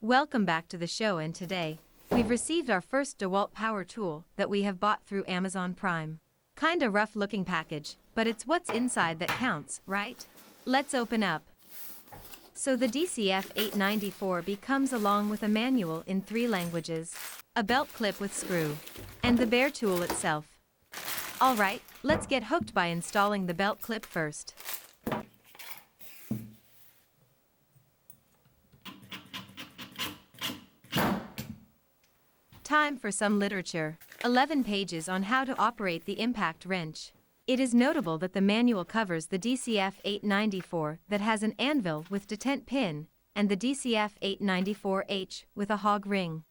Welcome back to the show, and today, we've received our first Dewalt power tool that we have bought through Amazon Prime. Kinda rough looking package, but it's what's inside that counts, right? Let's open up. So the DCF894 comes along with a manual in 3 languages, a belt clip with screw, and the bare tool itself. Alright, let's get hooked by installing the belt clip first. Time for some literature. 11 pages on how to operate the impact wrench. It is notable that the manual covers the DCF894 that has an anvil with detent pin, and the DCF894H with a hog ring.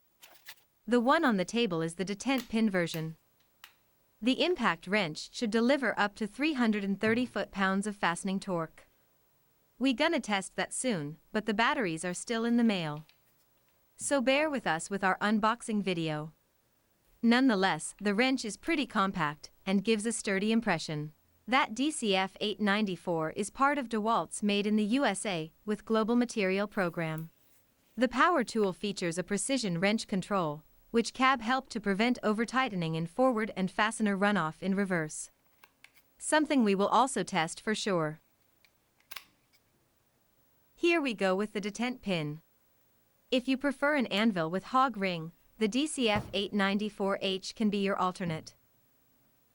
The one on the table is the detent pin version. The impact wrench should deliver up to 330 foot-pounds of fastening torque. We gonna test that soon, but the batteries are still in the mail. So bear with us with our unboxing video. Nonetheless, the wrench is pretty compact and gives a sturdy impression. That DCF894 is part of Dewalt's Made in the USA with Global Material program. The power tool features a precision wrench control, which can help to prevent over-tightening in forward and fastener runoff in reverse. Something we will also test for sure. Here we go with the detent pin. If you prefer an anvil with hog ring, the DCF894H can be your alternate.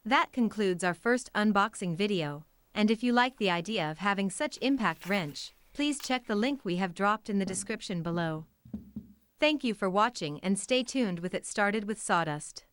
That concludes our first unboxing video, and if you like the idea of having such impact wrench, please check the link we have dropped in the description below. Thank you for watching and stay tuned with It Started with Sawdust.